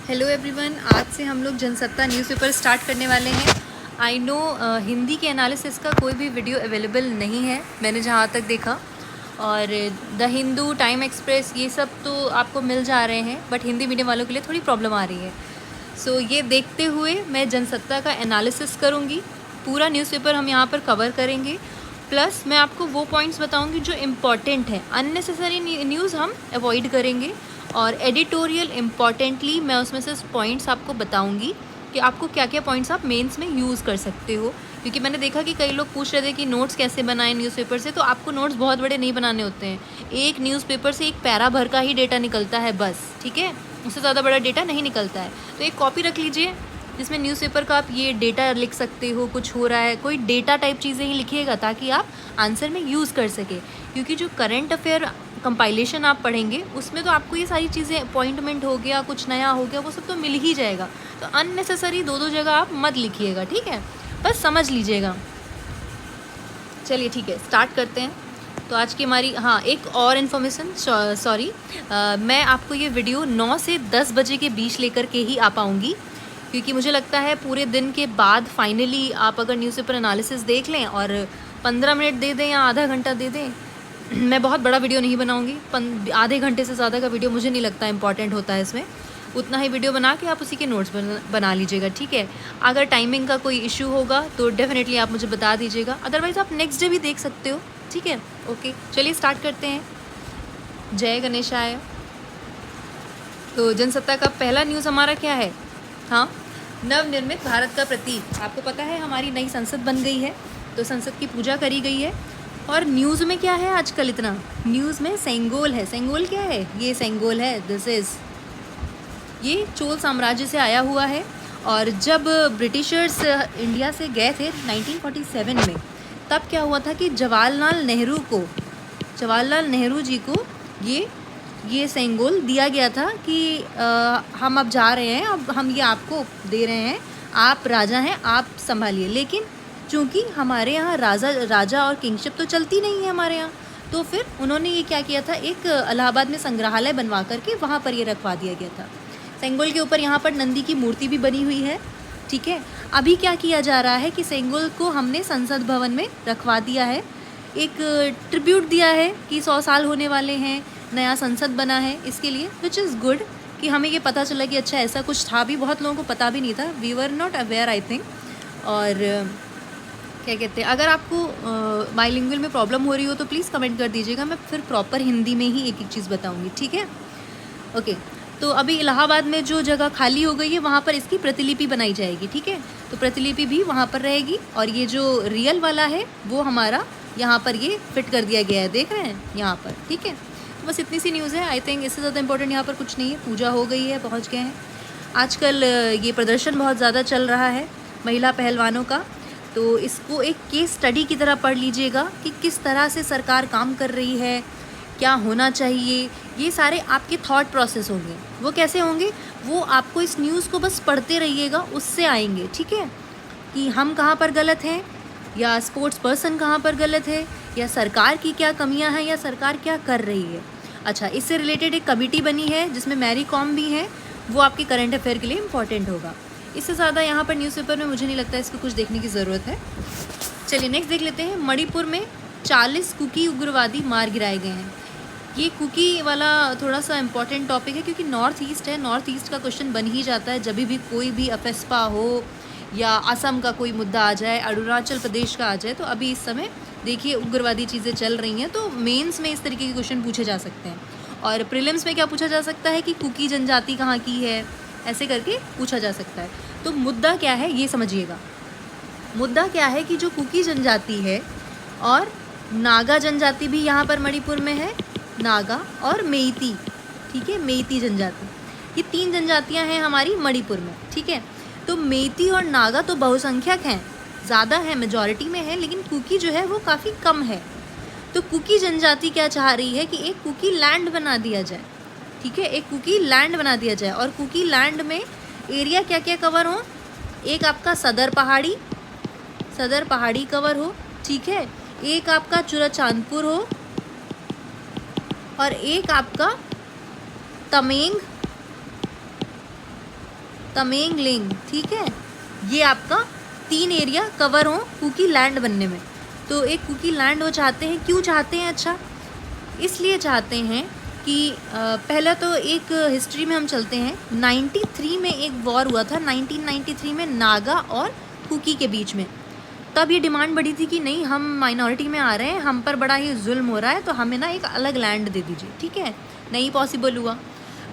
Hello everyone, आज से हम लोग जनसत्ता न्यूज़पेपर स्टार्ट करने वाले हैं। आई नो हिंदी के एनालिसिस का कोई भी वीडियो अवेलेबल नहीं है मैंने जहाँ तक देखा, और द हिंदू, टाइम एक्सप्रेस ये सब तो आपको मिल जा रहे हैं, बट हिंदी मीडियम वालों के लिए थोड़ी प्रॉब्लम आ रही है। सो ये देखते हुए मैं जनसत्ता का एनालिसिस करूँगी। पूरा न्यूज़पेपर हम यहाँ पर कवर करेंगे, प्लस मैं आपको वो पॉइंट्स बताऊँगी जो इम्पॉर्टेंट हैं। अननेसेसरी न्यूज़ हम अवॉइड करेंगे, और एडिटोरियल इम्पॉर्टेंटली मैं उसमें से पॉइंट्स आपको बताऊंगी कि आपको क्या क्या पॉइंट्स आप मेंस में यूज़ कर सकते हो। क्योंकि मैंने देखा कि कई लोग पूछ रहे थे कि नोट्स कैसे बनाएं न्यूज़पेपर से, तो आपको नोट्स बहुत बड़े नहीं बनाने होते हैं। एक न्यूज़पेपर से एक पैरा भर का ही डेटा निकलता है बस, ठीक है, उससे ज़्यादा बड़ा डेटा नहीं निकलता है। तो एक कॉपी रख लीजिए जिसमें न्यूज़पेपर का आप ये डेटा लिख सकते हो, कुछ हो रहा है, कोई डेटा टाइप चीज़ें ही लिखिएगा ताकि आप आंसर में यूज़ कर सके। क्योंकि जो करंट अफेयर कंपाइलेशन आप पढ़ेंगे उसमें तो आपको ये सारी चीज़ें, अपॉइंटमेंट हो गया, कुछ नया हो गया, वो सब तो मिल ही जाएगा। तो अननेसेसरी दो जगह आप मत लिखिएगा, ठीक है, बस समझ लीजिएगा। चलिए ठीक है, स्टार्ट करते हैं। तो आज की हमारी एक और इन्फॉर्मेशन, सॉरी, मैं आपको ये वीडियो 9 से 10 बजे के बीच लेकर के ही आ पाऊँगी, क्योंकि मुझे लगता है पूरे दिन के बाद फाइनली आप अगर न्यूज़पेपर एनालिसिस देख लें और 15 मिनट दे दें या आधा घंटा दे दें, मैं बहुत बड़ा वीडियो नहीं बनाऊंगी। आधे घंटे से ज़्यादा का वीडियो मुझे नहीं लगता इम्पॉर्टेंट होता है इसमें। उतना ही वीडियो बना के आप उसी के नोट्स बना लीजिएगा, ठीक है। अगर टाइमिंग का कोई इशू होगा तो डेफिनेटली आप मुझे बता दीजिएगा, अदरवाइज़ आप नेक्स्ट डे भी देख सकते हो, ठीक है। ओके, चलिए स्टार्ट करते हैं। जय गणेशाय। तो जनसत्ता का पहला न्यूज़ हमारा क्या है? हाँ, नवनिर्मित भारत का प्रतीक। आपको पता है हमारी नई संसद बन गई है, तो संसद की पूजा करी गई है। और न्यूज़ में क्या है आजकल इतना? न्यूज़ में सेंगोल है। सेंगोल क्या है? ये सेंगोल है, ये चोल साम्राज्य से आया हुआ है। और जब ब्रिटिशर्स इंडिया से गए थे 1947 में, तब क्या हुआ था कि जवाहरलाल नेहरू जी को ये सेंगोल दिया गया था कि हम अब जा रहे हैं, अब हम ये आपको दे रहे हैं, आप राजा हैं, आप संभालिए। लेकिन चूँकि हमारे यहाँ राजा और किंगशिप तो चलती नहीं है हमारे यहाँ, तो फिर उन्होंने ये क्या किया था, एक इलाहाबाद में संग्रहालय बनवा करके वहाँ पर ये रखवा दिया गया था। सेंगोल के ऊपर यहाँ पर नंदी की मूर्ति भी बनी हुई है, ठीक है। अभी क्या किया जा रहा है कि सेंगोल को हमने संसद भवन में रखवा दिया है, एक ट्रिब्यूट दिया है कि 100 साल होने वाले हैं, नया संसद बना है, इसके लिए, विच इज़ गुड कि हमें ये पता चला कि अच्छा ऐसा कुछ था भी। बहुत लोगों को पता भी नहीं था, we were not aware I think. और क्या कहते हैं, अगर आपको बाइलिंगुअल में प्रॉब्लम हो रही हो तो प्लीज़ कमेंट कर दीजिएगा, मैं फिर प्रॉपर हिंदी में ही एक एक चीज़ बताऊँगी, ठीक है। ओके, तो अभी इलाहाबाद में जो जगह खाली हो गई है वहाँ पर इसकी प्रतिलिपि बनाई जाएगी, ठीक है। तो प्रतिलिपि भी वहाँ पर रहेगी, और ये जो रियल वाला है वो हमारा यहाँ पर ये फिट कर दिया गया है, देख रहे हैं यहाँ पर, ठीक है। तो बस इतनी सी न्यूज़ है, आई थिंक इससे ज़्यादा इंपॉर्टेंट यहाँ पर कुछ नहीं है। पूजा हो गई है, पहुँच गए हैं। आजकल ये प्रदर्शन बहुत ज़्यादा चल रहा है महिला पहलवानों का, तो इसको एक केस स्टडी की तरह पढ़ लीजिएगा कि किस तरह से सरकार काम कर रही है, क्या होना चाहिए। ये सारे आपके थॉट प्रोसेस होंगे। वो कैसे होंगे? वो आपको इस न्यूज़ को बस पढ़ते रहिएगा, उससे आएंगे, ठीक है, कि हम कहाँ पर गलत हैं, या स्पोर्ट्स पर्सन कहाँ पर गलत है, या सरकार की क्या कमियां हैं, या सरकार क्या कर रही है। अच्छा, इससे रिलेटेड एक कमेटी बनी है जिसमें मैरी कॉम भी है, वो आपके करंट अफेयर के लिए इम्पॉर्टेंट होगा। इससे ज़्यादा यहाँ पर न्यूज़पेपर में मुझे नहीं लगता इसको कुछ देखने की ज़रूरत है। चलिए नेक्स्ट देख लेते हैं। मणिपुर में 40 कुकी उग्रवादी मार गिराए गए हैं। ये कुकी वाला थोड़ा सा इम्पॉर्टेंट टॉपिक है, क्योंकि नॉर्थ ईस्ट है, नॉर्थ ईस्ट का क्वेश्चन बन ही जाता है जब भी कोई भी अफेस्पा हो, या असम का कोई मुद्दा आ जाए, अरुणाचल प्रदेश का आ जाए। तो अभी इस समय देखिए उग्रवादी चीज़ें चल रही हैं, तो मेंस में इस तरीके के क्वेश्चन पूछे जा सकते हैं। और प्रीलिम्स में क्या पूछा जा सकता है कि कुकी जनजाति कहाँ की है, ऐसे करके पूछा जा सकता है। तो मुद्दा क्या है ये समझिएगा। मुद्दा क्या है कि जो कुकी जनजाति है, और नागा जनजाति भी यहाँ पर मणिपुर में है, नागा और मेइती, ठीक है, मेइती जनजाति, ये 3 जनजातियाँ हैं हमारी मणिपुर में, ठीक है। तो मेइती और नागा तो बहुसंख्यक हैं, ज़्यादा है, मेजॉरिटी में है, लेकिन कुकी जो है वो काफ़ी कम है। तो कुकी जनजाति क्या चाह रही है कि एक कुकी लैंड बना दिया जाए, ठीक है, एक कुकी लैंड बना दिया जाए। और कुकी लैंड में एरिया क्या क्या कवर हो? एक आपका सदर पहाड़ी कवर हो, ठीक है, एक आपका चुराचांदपुर हो, और एक आपका तमेंग तमेंगलिंग, ठीक है। ये आपका 3 एरिया कवर हो कुकी लैंड बनने में। तो एक कुकी लैंड वो चाहते हैं, क्यों चाहते हैं? अच्छा, इसलिए चाहते हैं कि पहला तो एक हिस्ट्री में हम चलते हैं। 93 में एक वॉर हुआ था, 1993 में नागा और कुकी के बीच में। तब ये डिमांड बढ़ी थी कि नहीं, हम माइनॉरिटी में आ रहे हैं, हम पर बड़ा ही जुल्म हो रहा है, तो हमें ना एक अलग लैंड दे दीजिए, ठीक है। नहीं पॉसिबल हुआ।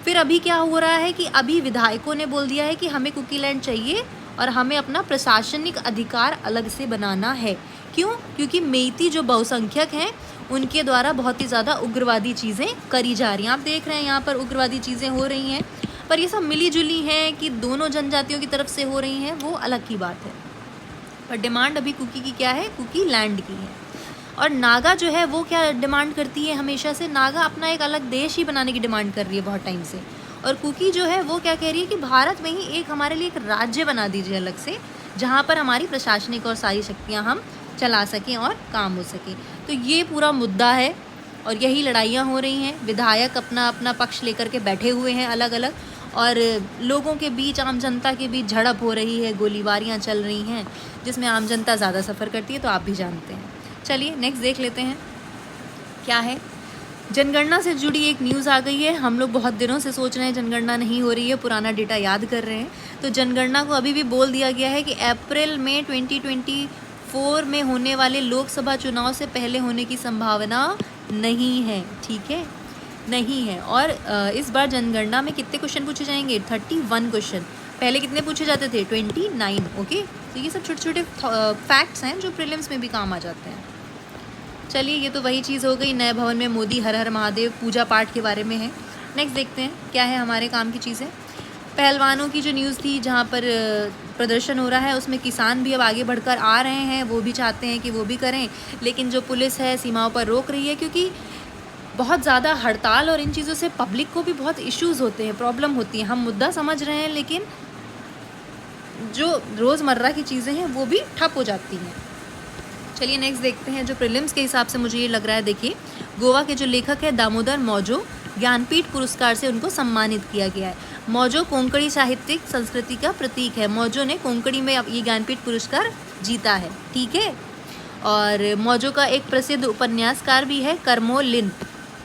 फिर अभी क्या हो रहा है कि अभी विधायकों ने बोल दिया है कि हमें कुकी लैंड चाहिए और हमें अपना प्रशासनिक अधिकार अलग से बनाना है। क्यों? क्योंकि मेइती जो बहुसंख्यक हैं उनके द्वारा बहुत ही ज़्यादा उग्रवादी चीज़ें करी जा रही हैं। आप देख रहे हैं यहाँ पर उग्रवादी चीज़ें हो रही हैं, पर ये सब मिली जुली हैं कि दोनों जनजातियों की तरफ से हो रही हैं, वो अलग की बात है। पर डिमांड अभी कुकी की क्या है? कुकी लैंड की है। और नागा जो है वो क्या डिमांड करती है हमेशा से? नागा अपना एक अलग देश ही बनाने की डिमांड कर रही है बहुत टाइम से। और कुकी जो है वो क्या कह रही है कि भारत में ही एक हमारे लिए एक राज्य बना दीजिए अलग से, जहाँ पर हमारी प्रशासनिक और सारी शक्तियाँ हम चला सकें और काम हो सके। तो ये पूरा मुद्दा है और यही लड़ाइयाँ हो रही हैं। विधायक अपना अपना पक्ष लेकर के बैठे हुए हैं अलग अलग, और लोगों के बीच, आम जनता के बीच झड़प हो रही है, गोलीबारियाँ चल रही हैं, जिसमें आम जनता ज़्यादा सफ़र करती है, तो आप भी जानते हैं। चलिए नेक्स्ट देख लेते हैं क्या है। जनगणना से जुड़ी एक न्यूज़ आ गई है। हम लोग बहुत दिनों से सोच रहे हैं जनगणना नहीं हो रही है, पुराना डेटा याद कर रहे हैं। तो जनगणना को अभी भी बोल दिया गया है कि अप्रैल में 2024 में होने वाले लोकसभा चुनाव से पहले होने की संभावना नहीं है, ठीक है, नहीं है। और इस बार जनगणना में कितने क्वेश्चन पूछे जाएंगे? 31 क्वेश्चन। पहले कितने पूछे जाते थे? 29। ओके, तो ये सब छोटे छोटे फैक्ट्स हैं जो प्रीलिम्स में भी काम आ जाते हैं। चलिए, ये तो वही चीज़ हो गई। नए भवन में मोदी हर हर महादेव पूजा पाठ के बारे में है। नेक्स्ट देखते हैं क्या है हमारे काम की चीज़ें। पहलवानों की जो न्यूज़ थी, जहाँ पर प्रदर्शन हो रहा है, उसमें किसान भी अब आगे बढ़कर आ रहे हैं। वो भी चाहते हैं कि वो भी करें, लेकिन जो पुलिस है सीमाओं पर रोक रही है, क्योंकि बहुत ज़्यादा हड़ताल और इन चीज़ों से पब्लिक को भी बहुत इश्यूज़ होते हैं, प्रॉब्लम होती है। हम मुद्दा समझ रहे हैं, लेकिन जो रोज़मर्रा की चीज़ें हैं वो भी ठप हो जाती हैं। चलिए नेक्स्ट देखते हैं। जो प्रीलिम्स के हिसाब से मुझे ये लग रहा है, देखिए, गोवा के जो लेखक है दामोदर मौजो, ज्ञानपीठ पुरस्कार से उनको सम्मानित किया गया है। मौजो कोंकणी साहित्यिक संस्कृति का प्रतीक है। मौजो ने कोंकणी में अब ये ज्ञानपीठ पुरस्कार जीता है, ठीक है। और मौजो का एक प्रसिद्ध उपन्यासकार भी है कर्मोलिन,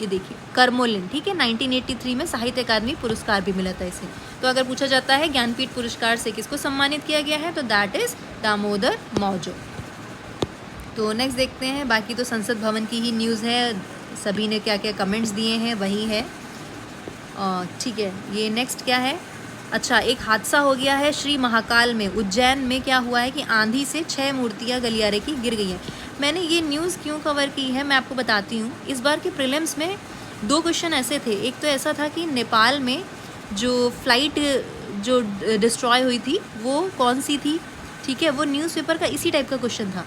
ये देखिए कर्मोलिन, ठीक है। 1983 में साहित्य अकादमी पुरस्कार भी मिला था इसे। तो अगर पूछा जाता है ज्ञानपीठ पुरस्कार से किसको सम्मानित किया गया है, तो दैट इज़ दामोदर मौजो। तो नेक्स्ट देखते हैं। बाकी तो संसद भवन की ही न्यूज़ है, सभी ने क्या क्या कमेंट्स दिए हैं वही है, ठीक है। ये नेक्स्ट क्या है? अच्छा, एक हादसा हो गया है श्री महाकाल में। उज्जैन में क्या हुआ है कि आंधी से 6 मूर्तियां गलियारे की गिर गई हैं। मैंने ये न्यूज़ क्यों कवर की है मैं आपको बताती हूँ। इस बार के प्रीलिम्स में 2 क्वेश्चन ऐसे थे। एक तो ऐसा था कि नेपाल में जो फ्लाइट जो डिस्ट्रॉय हुई थी वो कौन सी थी, ठीक है, वो न्यूज़पेपर का इसी टाइप का क्वेश्चन था।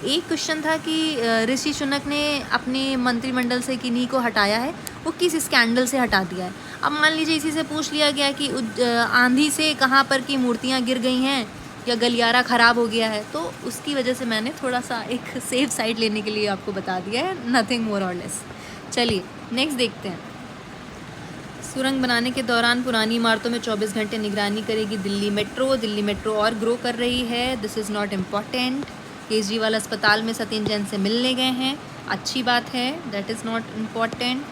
एक क्वेश्चन था कि ऋषि सुनक ने अपने मंत्रिमंडल से किन्हीं को हटाया है, वो किस स्कैंडल से हटा दिया है। अब मान लीजिए इसी से पूछ लिया गया कि आंधी से कहाँ पर की मूर्तियाँ गिर गई हैं या गलियारा ख़राब हो गया है, तो उसकी वजह से मैंने थोड़ा सा एक सेफ साइड लेने के लिए आपको बता दिया है, नथिंग मोर और लेस। चलिए नेक्स्ट देखते हैं। सुरंग बनाने के दौरान पुरानी इमारतों में 24 घंटे निगरानी करेगी दिल्ली मेट्रो। दिल्ली मेट्रो और ग्रो कर रही है, this is not important. Kejriwal अस्पताल में सत्येंद्र जैन से मिलने गए हैं, अच्छी बात है, दैट इज़ नॉट इम्पॉर्टेंट।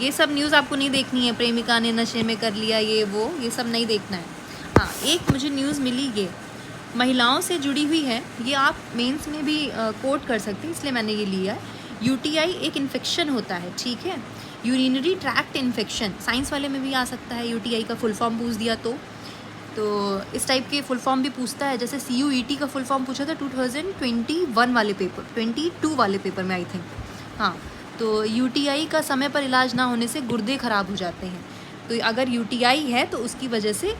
ये सब न्यूज़ आपको नहीं देखनी है। प्रेमिका ने नशे में कर लिया ये सब नहीं देखना है। हाँ, एक मुझे न्यूज़ मिली, ये महिलाओं से जुड़ी हुई है, ये आप मेंस में भी कोट कर सकते हैं, इसलिए मैंने ये लिया है। यूटीआई एक इन्फेक्शन होता है, ठीक है, यूरिनरी ट्रैक्ट इन्फेक्शन। साइंस वाले में भी आ सकता है, यूटीआई का फुल फॉर्म पूछ दिया तो इस टाइप के फुल फॉर्म भी पूछता है। जैसे CUET का फुल फॉर्म पूछा था 2021 वाले पेपर, 22 वाले पेपर में आई थिंक। हाँ, तो यूटीआई का समय पर इलाज ना होने से गुर्दे ख़राब हो जाते हैं। तो अगर यूटीआई है तो उसकी वजह से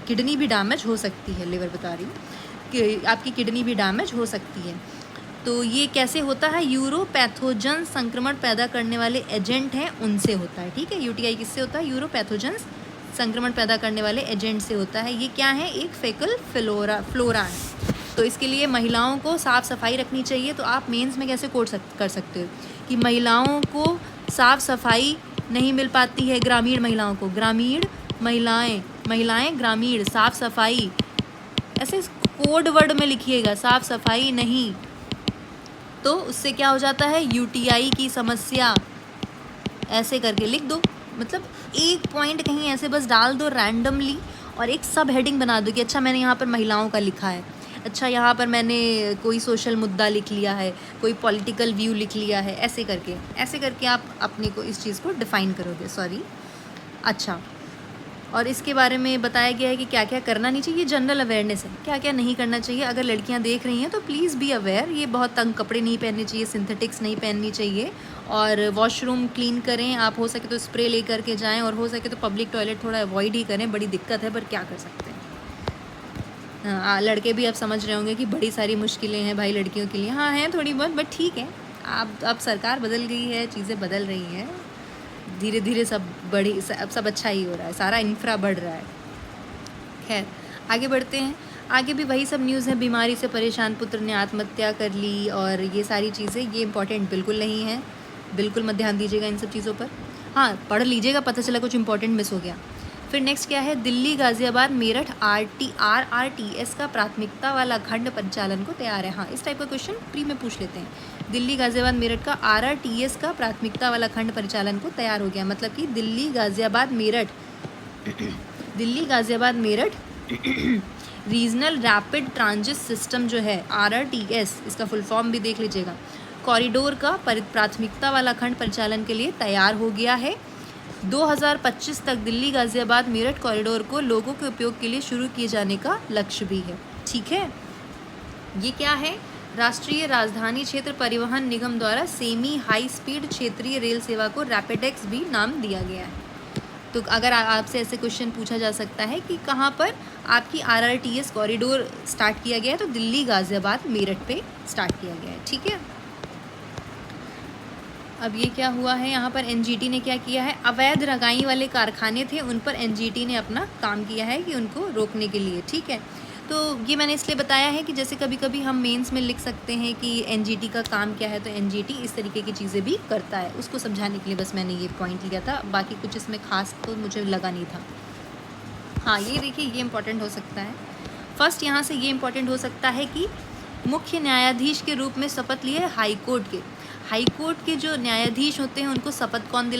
किडनी भी डैमेज हो सकती है। लिवर बता रही हूँ कि आपकी किडनी भी डैमेज हो सकती है। तो ये कैसे होता है? यूरोपैथोजन संक्रमण पैदा करने वाले एजेंट हैं उनसे होता है, ठीक है। यूटीआई किससे होता है? यूरोपैथोजन संक्रमण पैदा करने वाले एजेंट से होता है। ये क्या है? एक फेकल फ्लोरा है। तो इसके लिए महिलाओं को साफ़ सफाई रखनी चाहिए। तो आप मेंस में कैसे कोट कर सकते हो कि महिलाओं को साफ़ सफाई नहीं मिल पाती है, ग्रामीण महिलाओं को। ग्रामीण महिलाएं ग्रामीण, साफ सफाई, ऐसे कोड वर्ड में लिखिएगा, साफ सफाई नहीं तो उससे क्या हो जाता है, यूटीआई की समस्या, ऐसे करके लिख दो। मतलब एक पॉइंट कहीं ऐसे बस डाल दो रैंडमली और एक सब हेडिंग बना दो कि अच्छा मैंने यहाँ पर महिलाओं का लिखा है, अच्छा यहाँ पर मैंने कोई सोशल मुद्दा लिख लिया है, कोई पॉलिटिकल व्यू लिख लिया है, ऐसे करके आप अपने को इस चीज़ को डिफ़ाइन करोगे। सॉरी। अच्छा, और इसके बारे में बताया गया है कि क्या क्या करना नहीं चाहिए, जनरल अवेयरनेस है, क्या क्या नहीं करना चाहिए। अगर लड़कियां देख रही हैं तो प्लीज़ बी अवेयर, ये बहुत तंग कपड़े नहीं पहनने चाहिए, सिंथेटिक्स नहीं पहननी चाहिए, और वॉशरूम क्लीन करें, आप हो सके तो स्प्रे ले करके जाएं, और हो सके तो पब्लिक टॉयलेट थोड़ा अवॉइड ही करें। बड़ी दिक्कत है पर क्या कर सकते हैं। हाँ, लड़के भी आप समझ रहे होंगे कि बड़ी सारी मुश्किलें हैं भाई लड़कियों के लिए। हाँ हैं थोड़ी बहुत, बट ठीक है, अब सरकार बदल गई है, चीज़ें बदल रही हैं, धीरे धीरे सब अब सब अच्छा ही हो रहा है, सारा इंफ्रा बढ़ रहा है। खैर आगे बढ़ते हैं। आगे भी वही सब न्यूज़ है, बीमारी से परेशान पुत्र ने आत्महत्या कर ली, और ये सारी चीज़ें, ये इंपॉर्टेंट बिल्कुल नहीं है, बिल्कुल मत ध्यान दीजिएगा इन सब चीज़ों पर। हाँ, पढ़ लीजिएगा, पता चला कुछ इंपॉर्टेंट मिस हो गया। फिर नेक्स्ट क्या है, दिल्ली गाज़ियाबाद मेरठ RRTS का प्राथमिकता वाला खंड परिचालन को तैयार है। हाँ, इस टाइप का क्वेश्चन प्री में पूछ लेते हैं। दिल्ली गाज़ियाबाद मेरठ का RRTS का प्राथमिकता वाला खंड परिचालन को तैयार हो गया, मतलब कि Delhi Ghaziabad Meerut regional rapid transit system जो है RRTS, इसका फुल फॉर्म भी देख लीजिएगा, कॉरिडोर का प्राथमिकता वाला खंड परिचालन के लिए तैयार हो गया है। 2025 तक दिल्ली गाज़ियाबाद मेरठ कॉरिडोर को लोगों के उपयोग के लिए शुरू किए जाने का लक्ष्य भी है। ठीक है, ये क्या है, राष्ट्रीय राजधानी क्षेत्र परिवहन निगम द्वारा सेमी हाई स्पीड क्षेत्रीय रेल सेवा को रैपिडेक्स भी नाम दिया गया है। तो अगर आपसे ऐसे क्वेश्चन पूछा जा सकता है कि कहाँ पर आपकी RRTS कॉरिडोर स्टार्ट किया गया है, तो दिल्ली गाज़ियाबाद मेरठ पे स्टार्ट किया गया है। ठीक है, अब ये क्या हुआ है, यहाँ पर NGT ने क्या किया है, अवैध रंगाई वाले कारखाने थे, उन पर NGT ने अपना काम किया है कि उनको रोकने के लिए। ठीक है, तो ये मैंने इसलिए बताया है कि जैसे कभी कभी हम मेंस में लिख सकते हैं कि NGT का काम क्या है, तो NGT इस तरीके की चीज़ें भी करता है, उसको समझाने के लिए बस मैंने ये पॉइंट लिया था, बाकी कुछ इसमें खास तो मुझे लगा नहीं था। हाँ, ये देखिए, ये इंपॉर्टेंट हो सकता है। फर्स्ट यहाँ से ये इंपॉर्टेंट हो सकता है कि मुख्य न्यायाधीश के रूप में शपथ लिए हाई कोर्ट के जो न्यायाधीश होते हैं उनको शपथ कौन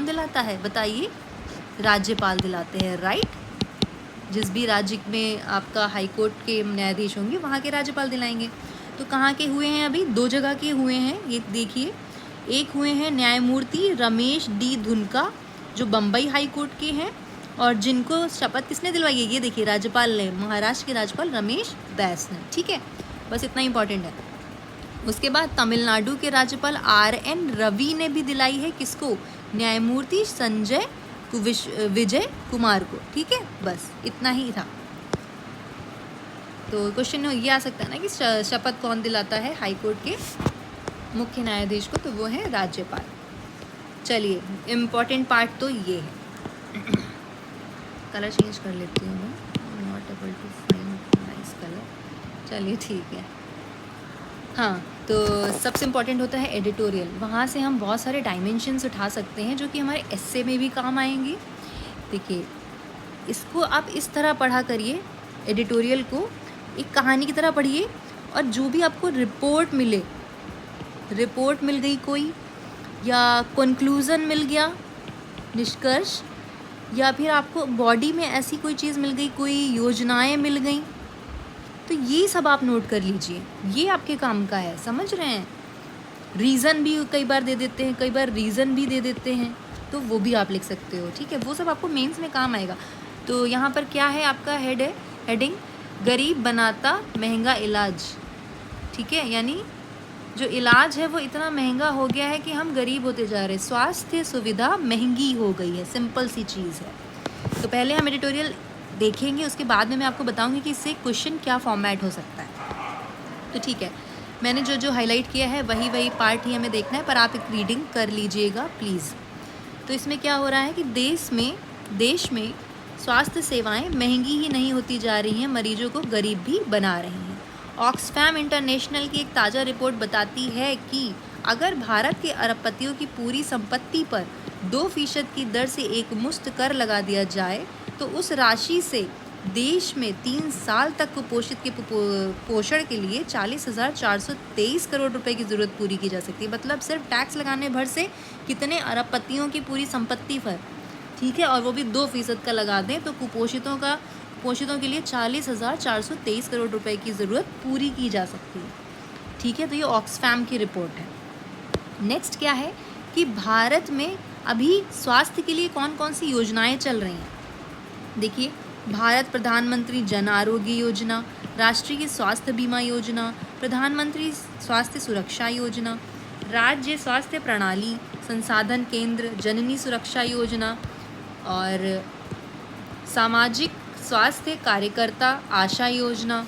दिलाता है बताइए, राज्यपाल दिलाते हैं, राइट। जिस भी राज्य में आपका हाई कोर्ट के न्यायाधीश होंगे वहाँ के राज्यपाल दिलाएंगे। तो कहाँ के हुए हैं, अभी 2 जगह के हुए हैं, ये देखिए। एक हुए हैं न्यायमूर्ति रमेश D धुनका जो बम्बई हाई कोर्ट के हैं, और जिनको शपथ किसने दिलवाई है, ये देखिए, राज्यपाल ने, महाराष्ट्र के राज्यपाल रमेश बैस ने। ठीक है, बस इतना इंपॉर्टेंट है। उसके बाद तमिलनाडु के राज्यपाल RN रवि ने भी दिलाई है, किसको, न्यायमूर्ति संजय विजय कुमार को। ठीक है, बस इतना ही था। तो क्वेश्चन ये आ सकता है ना कि शपथ कौन दिलाता है हाई कोर्ट के मुख्य न्यायाधीश को, तो वो है राज्यपाल। चलिए, इम्पॉर्टेंट पार्ट तो ये है। कलर चेंज कर लेती हूँ मैं, not able to find nice colour. चलिए ठीक है। हाँ, तो सबसे इम्पॉर्टेंट होता है एडिटोरियल, वहाँ से हम बहुत सारे डायमेंशंस उठा सकते हैं जो कि हमारे एस्से में भी काम आएंगे। देखिए, इसको आप इस तरह पढ़ा करिए, एडिटोरियल को एक कहानी की तरह पढ़िए, और जो भी आपको रिपोर्ट मिल गई कोई, या कंक्लूज़न मिल गया, निष्कर्ष, या फिर आपको बॉडी में ऐसी कोई चीज़ मिल गई, कोई योजनाएं मिल गई, तो ये सब आप नोट कर लीजिए, ये आपके काम का है, समझ रहे हैं। रीज़न भी कई बार दे देते हैं, कई बार रीज़न भी दे देते हैं, तो वो भी आप लिख सकते हो। ठीक है, वो सब आपको मेंस में काम आएगा। तो यहाँ पर क्या है, आपका हेडिंग गरीब बनाता महंगा इलाज। ठीक है, यानी जो इलाज है वो इतना महंगा हो गया है कि हम गरीब होते जा रहे हैं, स्वास्थ्य सुविधा महंगी हो गई है, सिंपल सी चीज़ है। तो पहले हम एडिटोरियल देखेंगे, उसके बाद में मैं आपको बताऊंगी कि इससे क्वेश्चन क्या फॉर्मेट हो सकता है। तो ठीक है, मैंने जो हाईलाइट किया है वही पार्ट ही हमें देखना है, पर आप एक रीडिंग कर लीजिएगा प्लीज़। तो इसमें क्या हो रहा है कि देश में स्वास्थ्य सेवाएं महंगी ही नहीं होती जा रही हैं, मरीजों को गरीब भी बना रही हैं। ऑक्सफैम इंटरनेशनल की एक ताज़ा रिपोर्ट बताती है कि अगर भारत के अरबपतियों की पूरी संपत्ति पर 2% की दर से एक मुश्त कर लगा दिया जाए तो उस राशि से देश में 3 साल तक कुपोषित के पोषण के लिए 40,423 करोड़ रुपए की ज़रूरत पूरी की जा सकती है। मतलब सिर्फ टैक्स लगाने भर से कितने अरबपतियों की पूरी संपत्ति पर, ठीक है, और वो भी 2% का लगा दें तो कुपोषितों के लिए 40,423 करोड़ रुपए की ज़रूरत पूरी की जा सकती है। ठीक है, तो ये ऑक्सफैम की रिपोर्ट है। नेक्स्ट क्या है कि भारत में अभी स्वास्थ्य के लिए कौन कौन सी योजनाएं चल रही हैं। देखिए, भारत प्रधानमंत्री जन आरोग्य योजना, राष्ट्रीय स्वास्थ्य बीमा योजना, प्रधानमंत्री स्वास्थ्य सुरक्षा योजना, राज्य स्वास्थ्य प्रणाली संसाधन केंद्र, जननी सुरक्षा योजना और सामाजिक स्वास्थ्य कार्यकर्ता आशा योजना,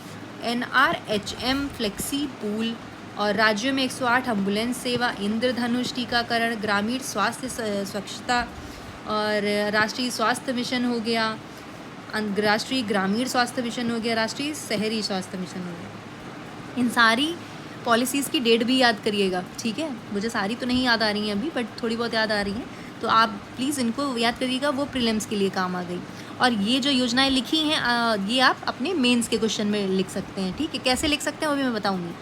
NRHM फ्लेक्सी पूल और राज्यों में 108 एम्बुलेंस सेवा, इंद्रधनुष टीकाकरण, ग्रामीण स्वास्थ्य स्वच्छता और राष्ट्रीय स्वास्थ्य मिशन हो गया, राष्ट्रीय ग्रामीण स्वास्थ्य मिशन हो गया, राष्ट्रीय शहरी स्वास्थ्य मिशन हो गया। इन सारी पॉलिसीज़ की डेट भी याद करिएगा, ठीक है। मुझे सारी तो नहीं याद आ रही हैं अभी, बट थोड़ी बहुत याद आ रही हैं, तो आप प्लीज़ इनको याद करिएगा, वो प्रीलिम्स के लिए काम आ गई। और ये जो योजनाएं लिखी हैं ये आप अपने मेंस के क्वेश्चन में लिख सकते हैं, ठीक है। कैसे लिख सकते हैं वो भी मैं बताऊँगी।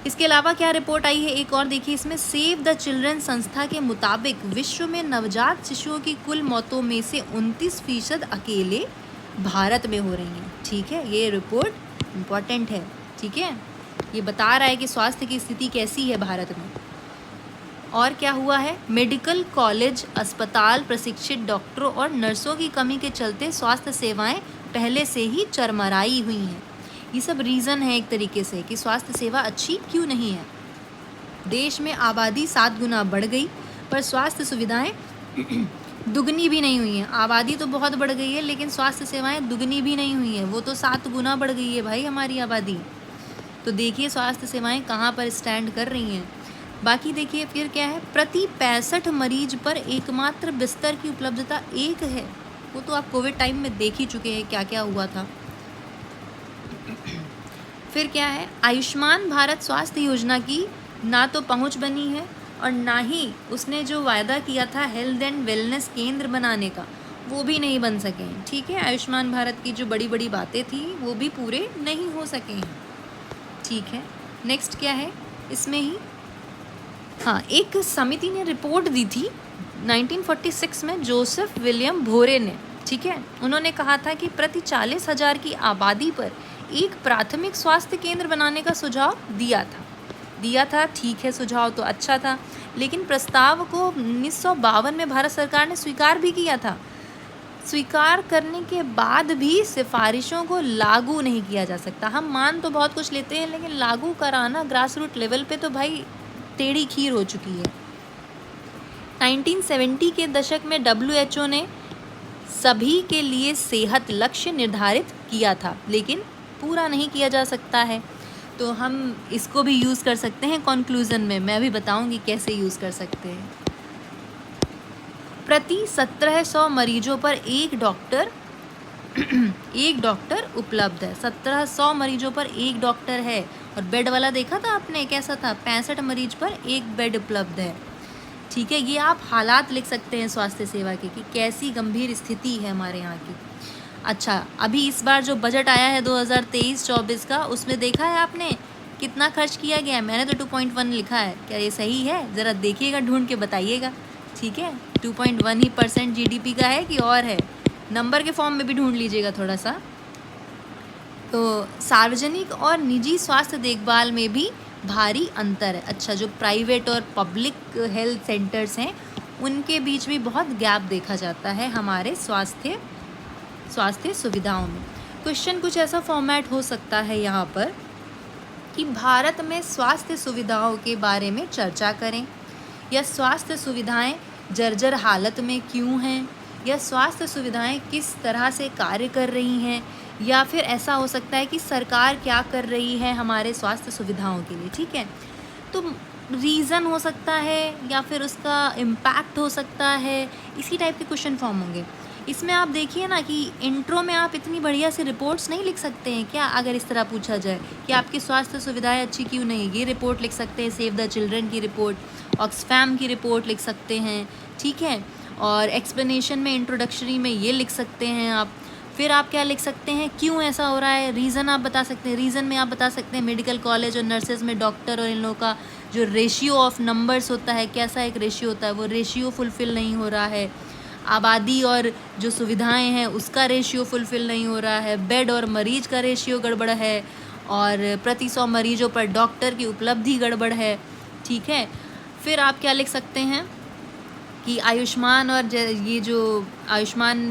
इसके अलावा क्या रिपोर्ट आई है एक और देखिए, इसमें सेव द चिल्ड्रन संस्था के मुताबिक विश्व में नवजात शिशुओं की कुल मौतों में से 29% अकेले भारत में हो रही हैं, ठीक है। ये रिपोर्ट इम्पॉर्टेंट है, ठीक है। ये बता रहा है कि स्वास्थ्य की स्थिति कैसी है भारत में। और क्या हुआ है, मेडिकल कॉलेज अस्पताल प्रशिक्षित डॉक्टरों और नर्सों की कमी के चलते स्वास्थ्य सेवाएं पहले से ही चरमराई हुई हैं। ये सब रीज़न है एक तरीके से कि स्वास्थ्य सेवा अच्छी क्यों नहीं है। देश में आबादी 7 गुना बढ़ गई पर स्वास्थ्य सुविधाएं दुगनी भी नहीं हुई हैं। आबादी तो बहुत बढ़ गई है लेकिन स्वास्थ्य सेवाएं दुगनी भी नहीं हुई हैं, वो तो 7 गुना बढ़ गई है भाई हमारी आबादी। तो देखिए स्वास्थ्य सेवाएं कहाँ पर स्टैंड कर रही हैं। बाकी देखिए फिर क्या है, प्रति 65 मरीज पर एकमात्र बिस्तर की उपलब्धता 1 है। वो तो आप कोविड टाइम में देख ही चुके हैं क्या क्या हुआ था। फिर क्या है, आयुष्मान भारत स्वास्थ्य योजना की ना तो पहुंच बनी है और ना ही उसने जो वायदा किया था हेल्थ एंड वेलनेस केंद्र बनाने का वो भी नहीं बन सके हैं, ठीक है। आयुष्मान भारत की जो बड़ी बड़ी बातें थी वो भी पूरे नहीं हो सके हैं, ठीक है। नेक्स्ट क्या है इसमें ही, हाँ, एक समिति ने रिपोर्ट दी थी 1946 में, जोसेफ विलियम भोरे ने, ठीक है। उन्होंने कहा था कि प्रति 40,000 की आबादी पर एक प्राथमिक स्वास्थ्य केंद्र बनाने का सुझाव दिया था, ठीक है, सुझाव तो अच्छा था, लेकिन प्रस्ताव को 1952 में भारत सरकार ने स्वीकार भी किया था। स्वीकार करने के बाद भी सिफारिशों को लागू नहीं किया जा सकता। हम मान तो बहुत कुछ लेते हैं लेकिन लागू कराना ग्रास रूट लेवल पे तो भाई टेढ़ी खीर हो चुकी है। 1970 के दशक में WHO ने सभी के लिए सेहत लक्ष्य निर्धारित किया था लेकिन पूरा नहीं किया जा सकता है, तो हम इसको भी यूज़ कर सकते हैं कंक्लूज़न में। मैं भी बताऊंगी कैसे यूज़ कर सकते हैं। प्रति 1700 मरीजों पर एक डॉक्टर उपलब्ध है। 1700 मरीजों पर एक डॉक्टर है। और बेड वाला देखा था आपने कैसा था, 65 मरीज पर एक बेड उपलब्ध है, ठीक है। ये आप हालात लिख सकते हैं स्वास्थ्य सेवा के कि कैसी गंभीर स्थिति है हमारे यहाँ की। अच्छा, अभी इस बार जो बजट आया है 2023-24 का, उसमें देखा है आपने कितना खर्च किया गया है? मैंने तो 2.1 लिखा है, क्या ये सही है? ज़रा देखिएगा, ढूंढ के बताइएगा, ठीक है। 2.1 ही % GDP का है कि और है? नंबर के फॉर्म में भी ढूंढ लीजिएगा थोड़ा सा। तो सार्वजनिक और निजी स्वास्थ्य देखभाल में भी भारी अंतर है। अच्छा, जो प्राइवेट और पब्लिक हेल्थ सेंटर्स हैं उनके बीच भी बहुत गैप देखा जाता है हमारे स्वास्थ्य सुविधाओं में। क्वेश्चन कुछ ऐसा फॉर्मेट हो सकता है यहाँ पर कि भारत में स्वास्थ्य सुविधाओं के बारे में चर्चा करें, या स्वास्थ्य सुविधाएं जर्जर हालत में क्यों हैं, या स्वास्थ्य सुविधाएं किस तरह से कार्य कर रही हैं, या फिर ऐसा हो सकता है कि सरकार क्या कर रही है हमारे स्वास्थ्य सुविधाओं के लिए, ठीक है। तो रीज़न हो सकता है या फिर उसका इम्पैक्ट हो सकता है, इसी टाइप के क्वेश्चन फॉर्म होंगे। इसमें आप देखिए ना कि इंट्रो में आप इतनी बढ़िया सी रिपोर्ट्स नहीं लिख सकते हैं क्या? अगर इस तरह पूछा जाए कि आपकी स्वास्थ्य सुविधाएं अच्छी क्यों नहीं, ये रिपोर्ट लिख सकते हैं। सेव द चिल्ड्रन की रिपोर्ट, ऑक्सफैम की रिपोर्ट लिख सकते हैं, ठीक है। और एक्सप्लेनेशन में, इंट्रोडक्शरी में ये लिख सकते हैं आप। फिर आप क्या लिख सकते हैं, क्यों ऐसा हो रहा है, रीज़न आप बता सकते हैं। रीज़न में आप बता सकते हैं मेडिकल कॉलेज और नर्सेज में डॉक्टर और इन लोगों का जो रेशियो ऑफ नंबर्स होता है, कैसा एक रेशियो होता है, वो रेशियो फुलफ़िल नहीं हो रहा है। आबादी और जो सुविधाएं हैं उसका रेशियो फुलफ़िल नहीं हो रहा है। बेड और मरीज़ का रेशियो गड़बड़ है, और प्रति 100 मरीजों पर डॉक्टर की उपलब्धि गड़बड़ है, ठीक है। फिर आप क्या लिख सकते हैं कि आयुष्मान और ये जो आयुष्मान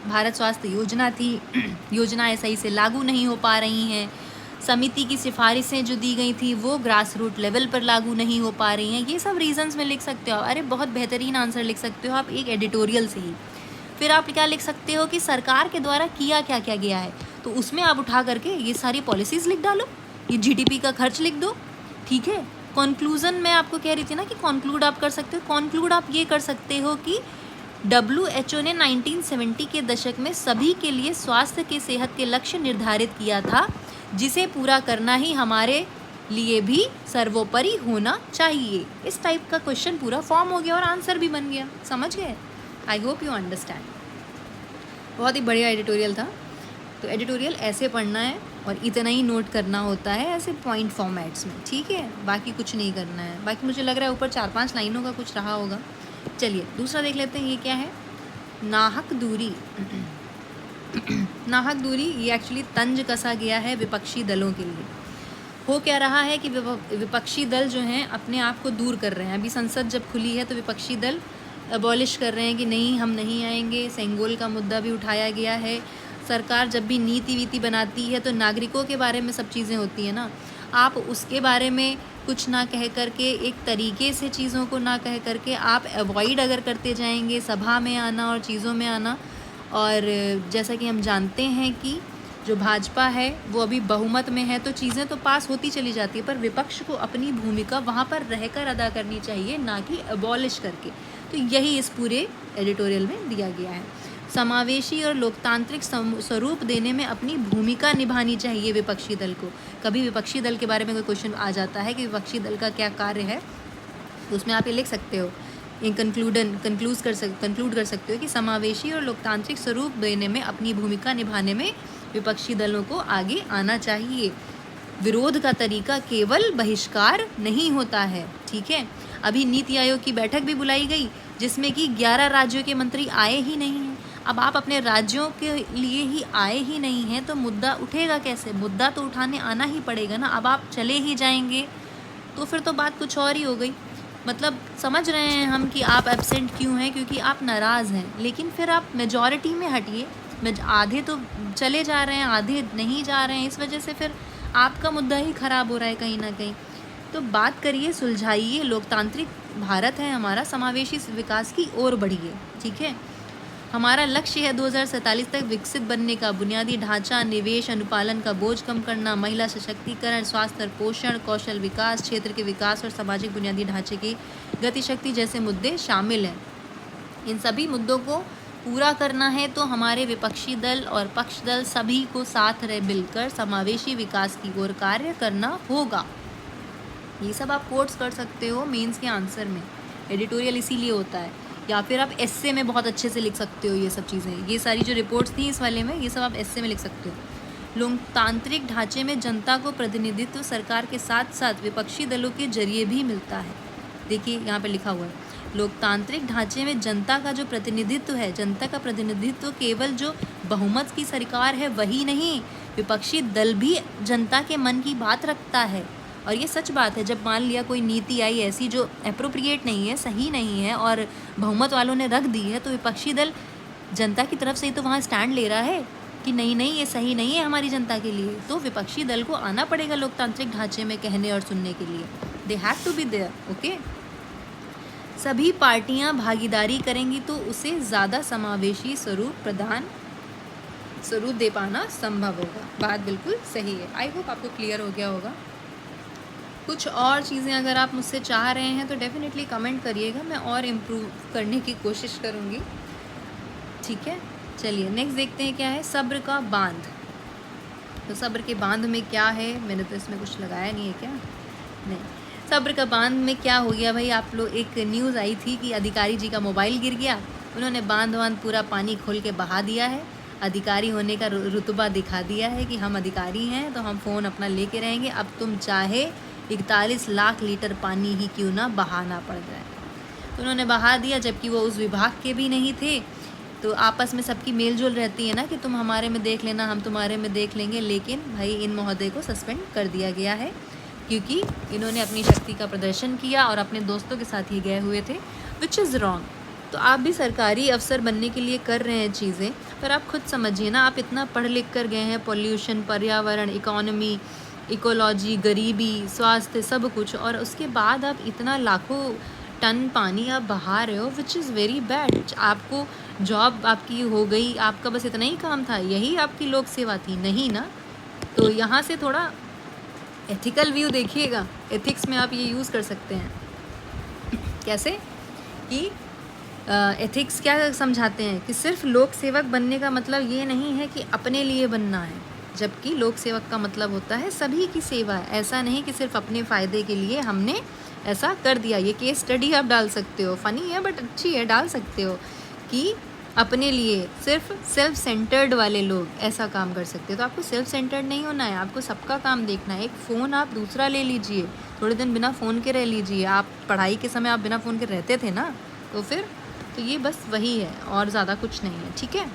भारत स्वास्थ्य योजना थी योजनाएं सही से लागू नहीं हो पा रही हैं। समिति की सिफारिशें जो दी गई थी वो ग्रास रूट लेवल पर लागू नहीं हो पा रही हैं। ये सब रीजंस में लिख सकते हो। अरे बहुत बेहतरीन आंसर लिख सकते हो आप एक एडिटोरियल से ही। फिर आप क्या लिख सकते हो कि सरकार के द्वारा किया क्या क्या गया है, तो उसमें आप उठा करके ये सारी पॉलिसीज़ लिख डालो, ये जीडीपी का खर्च लिख दो, ठीक है। कॉन्क्लूज़न मैं आपको कह रही थी ना कि कॉन्क्लूड आप कर सकते हो। कॉन्क्लूड आप ये कर सकते हो कि WHO ने 1970 के दशक में सभी के लिए स्वास्थ्य के सेहत के लक्ष्य निर्धारित किया था, जिसे पूरा करना ही हमारे लिए भी सर्वोपरि होना चाहिए। इस टाइप का क्वेश्चन पूरा फॉर्म हो गया और आंसर भी बन गया। समझ गए? I hope you understand. बहुत ही बढ़िया एडिटोरियल था। तो एडिटोरियल ऐसे पढ़ना है और इतना ही नोट करना होता है, ऐसे पॉइंट फॉर्मेट्स में, ठीक है। बाकी कुछ नहीं करना है। बाकी मुझे लग रहा है ऊपर 4-5 लाइनों का कुछ रहा होगा। चलिए दूसरा देख लेते हैं, ये क्या है, नाहक दूरी। नाहक दूरी ये एक्चुअली तंज कसा गया है विपक्षी दलों के लिए। हो क्या रहा है कि विपक्षी दल जो हैं अपने आप को दूर कर रहे हैं। अभी संसद जब खुली है तो विपक्षी दल अबॉलिश कर रहे हैं कि नहीं, हम नहीं आएंगे। सेंगोल का मुद्दा भी उठाया गया है। सरकार जब भी नीति वीति बनाती है तो नागरिकों के बारे में सब चीज़ें होती हैं ना, आप उसके बारे में कुछ ना कह करके, एक तरीके से चीज़ों को ना कह करके आप अवॉइड अगर करते जाएंगे सभा में आना और चीज़ों में आना। और जैसा कि हम जानते हैं कि जो भाजपा है वो अभी बहुमत में है, तो चीज़ें तो पास होती चली जाती है, पर विपक्ष को अपनी भूमिका वहाँ पर रहकर अदा करनी चाहिए, ना कि अबॉलिश करके। तो यही इस पूरे एडिटोरियल में दिया गया है। समावेशी और लोकतांत्रिक स्वरूप देने में अपनी भूमिका निभानी चाहिए विपक्षी दल को। कभी विपक्षी दल के बारे में कोई क्वेश्चन आ जाता है कि विपक्षी दल का क्या कार्य है, तो उसमें आप ये लिख सकते हो, इन कंक्लूड कर सकते हो कि समावेशी और लोकतांत्रिक स्वरूप देने में अपनी भूमिका निभाने में विपक्षी दलों को आगे आना चाहिए। विरोध का तरीका केवल बहिष्कार नहीं होता है, ठीक है। अभी नीति आयोग की बैठक भी बुलाई गई जिसमें कि 11 राज्यों के मंत्री आए ही नहीं हैं। अब आप अपने राज्यों के लिए ही आए ही नहीं हैं तो मुद्दा उठेगा कैसे? मुद्दा तो उठाने आना ही पड़ेगा ना। अब आप चले ही जाएंगे तो फिर तो बात कुछ और ही हो गई। मतलब समझ रहे हैं हम कि आप एब्सेंट क्यों हैं, क्योंकि आप नाराज़ हैं। लेकिन फिर आप मेजॉरिटी में हटिए, आधे तो चले जा रहे हैं, आधे नहीं जा रहे हैं, इस वजह से फिर आपका मुद्दा ही ख़राब हो रहा है कहीं ना कहीं। तो बात करिए, सुलझाइए। लोकतांत्रिक भारत है हमारा, समावेशी विकास की ओर बढ़िए, ठीक है। हमारा लक्ष्य है 2047 तक विकसित बनने का। बुनियादी ढांचा, निवेश, अनुपालन का बोझ कम करना, महिला सशक्तिकरण, स्वास्थ्य और पोषण, कौशल विकास, क्षेत्र के विकास और सामाजिक बुनियादी ढांचे की गतिशक्ति जैसे मुद्दे शामिल हैं। इन सभी मुद्दों को पूरा करना है तो हमारे विपक्षी दल और पक्ष दल सभी को साथ रह मिलकर समावेशी विकास की ओर कार्य करना होगा। ये सब आप कोट्स कर सकते हो मेंस के आंसर में। एडिटोरियल इसीलिए होता है। या फिर आप एस्से में बहुत अच्छे से लिख सकते हो ये सब चीज़ें। ये सारी जो रिपोर्ट्स थी इस वाले में, ये सब आप एस्से में लिख सकते हो। लोकतांत्रिक ढांचे में जनता को प्रतिनिधित्व सरकार के साथ साथ विपक्षी दलों के जरिए भी मिलता है। देखिए यहाँ पे लिखा हुआ है, लोकतांत्रिक ढांचे में जनता का जो प्रतिनिधित्व है, जनता का प्रतिनिधित्व केवल जो बहुमत की सरकार है वही नहीं, विपक्षी दल भी जनता के मन की बात रखता है। और ये सच बात है। जब मान लिया कोई नीति आई ऐसी जो एप्रोप्रिएट नहीं है, सही नहीं है, और बहुमत वालों ने रख दी है, तो विपक्षी दल जनता की तरफ से ही तो वहाँ स्टैंड ले रहा है कि नहीं नहीं ये सही नहीं है हमारी जनता के लिए। तो विपक्षी दल को आना पड़ेगा लोकतांत्रिक ढांचे में कहने और सुनने के लिए। They have to be there, okay. सभी पार्टियां भागीदारी करेंगी तो उसे ज़्यादा समावेशी स्वरूप दे पाना संभव होगा। बात बिल्कुल सही है। आई होप आपको क्लियर हो गया होगा। कुछ और चीज़ें अगर आप मुझसे चाह रहे हैं तो डेफिनेटली कमेंट करिएगा, मैं और इम्प्रूव करने की कोशिश करूँगी, ठीक है। चलिए नेक्स्ट देखते हैं क्या है, सब्र का बांध। तो सब्र के बांध में क्या है, मैंने तो इसमें कुछ लगाया नहीं है क्या, नहीं। सब्र का बांध में क्या हो गया भाई, आप लोग, एक न्यूज़ आई थी कि अधिकारी जी का मोबाइल गिर गया, उन्होंने बांध पूरा पानी खोल के बहा दिया है, अधिकारी होने का रुतबा दिखा दिया है कि हम अधिकारी हैं तो हम फ़ोन अपना लेके रहेंगे, अब तुम चाहे 41 लाख लीटर पानी ही क्यों ना बहाना पड़ जाए। तो उन्होंने बहा दिया, जबकि वो उस विभाग के भी नहीं थे। तो आपस में सबकी मेलजोल रहती है ना कि तुम हमारे में देख लेना, हम तुम्हारे में देख लेंगे, लेकिन भाई इन महोदय को सस्पेंड कर दिया गया है क्योंकि इन्होंने अपनी शक्ति का प्रदर्शन किया और अपने दोस्तों के साथ ही गए हुए थे, विच इज़ रॉन्ग। तो आप भी सरकारी अफसर बनने के लिए कर रहे हैं चीज़ें, पर आप खुद समझिए ना, आप इतना पढ़ लिख कर गए हैं, पॉल्यूशन, पर्यावरण, इकोनॉमी, इकोलॉजी, गरीबी, स्वास्थ्य, सब कुछ, और उसके बाद आप इतना लाखों टन पानी आप बहा रहे हो, विच इज़ वेरी बैड। आपको जॉब आपकी हो गई, आपका बस इतना ही काम था, यही आपकी लोक सेवा थी, नहीं ना। तो यहाँ से थोड़ा एथिकल व्यू देखिएगा, एथिक्स में आप ये यूज़ कर सकते हैं। कैसे कि एथिक्स क्या समझाते हैं कि सिर्फ लोक सेवक बनने का मतलब ये नहीं है कि अपने लिए बनना है, जबकि लोक सेवक का मतलब होता है सभी की सेवा है। ऐसा नहीं कि सिर्फ अपने फ़ायदे के लिए हमने ऐसा कर दिया। ये केस स्टडी आप डाल सकते हो, फ़नी है बट अच्छी है, डाल सकते हो कि अपने लिए सिर्फ सेल्फ सेंटर्ड वाले लोग ऐसा काम कर सकते हैं। तो आपको सेल्फ सेंटर्ड नहीं होना है, आपको सबका काम देखना है। एक फ़ोन आप दूसरा ले लीजिए, थोड़े दिन बिना फ़ोन के रह लीजिए। आप पढ़ाई के समय आप बिना फ़ोन के रहते थे ना, तो फिर तो ये बस वही है और ज़्यादा कुछ नहीं है, ठीक है।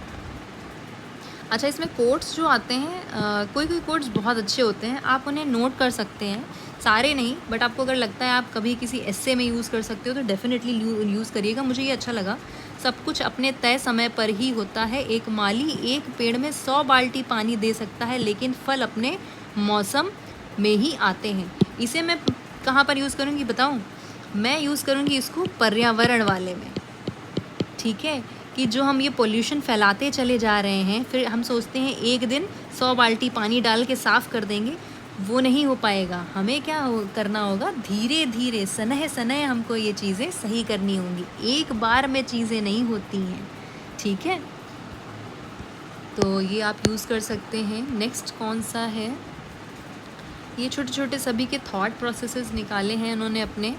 अच्छा, इसमें कोट्स जो आते हैं, कोई कोई कोट्स बहुत अच्छे होते हैं, आप उन्हें नोट कर सकते हैं, सारे नहीं, बट आपको अगर लगता है आप कभी किसी एस्से में यूज़ कर सकते हो तो डेफिनेटली यूज़ करिएगा। मुझे ये अच्छा लगा, सब कुछ अपने तय समय पर ही होता है। एक माली एक पेड़ में 100 बाल्टी पानी दे सकता है, लेकिन फल अपने मौसम में ही आते हैं। इसे मैं कहाँ पर यूज़ करूँगी बताऊँ? मैं यूज़ करूँगी इसको पर्यावरण वाले में, ठीक है। कि जो हम ये पोल्यूशन फैलाते चले जा रहे हैं, फिर हम सोचते हैं एक दिन 100 बाल्टी पानी डाल के साफ़ कर देंगे, वो नहीं हो पाएगा। हमें क्या करना होगा, धीरे धीरे सनह सनह हमको ये चीज़ें सही करनी होंगी, एक बार में चीज़ें नहीं होती हैं, ठीक है। तो ये आप यूज़ कर सकते हैं। नेक्स्ट कौन सा है, ये छोटे छोटे सभी के थॉट प्रोसेसेस निकाले हैं उन्होंने अपने।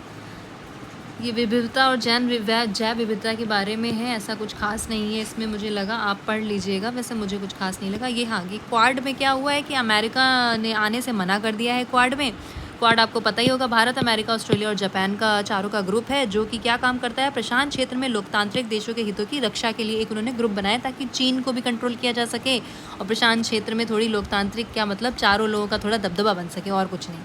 ये विविधता और जैव विविधता के बारे में है, ऐसा कुछ खास नहीं है इसमें, मुझे लगा आप पढ़ लीजिएगा, वैसे मुझे कुछ खास नहीं लगा। ये हाँ, ये क्वाड में क्या हुआ है कि अमेरिका ने आने से मना कर दिया है। क्वाड में, क्वाड आपको पता ही होगा, भारत, अमेरिका, ऑस्ट्रेलिया और जापान का चारों का ग्रुप है, जो कि क्या काम करता है, प्रशांत क्षेत्र में लोकतांत्रिक देशों के हितों की रक्षा के लिए एक उन्होंने ग्रुप बनाया ताकि चीन को भी कंट्रोल किया जा सके और प्रशांत क्षेत्र में थोड़ी लोकतांत्रिक, क्या मतलब, चारों लोगों का थोड़ा दबदबा बन सके, और कुछ नहीं।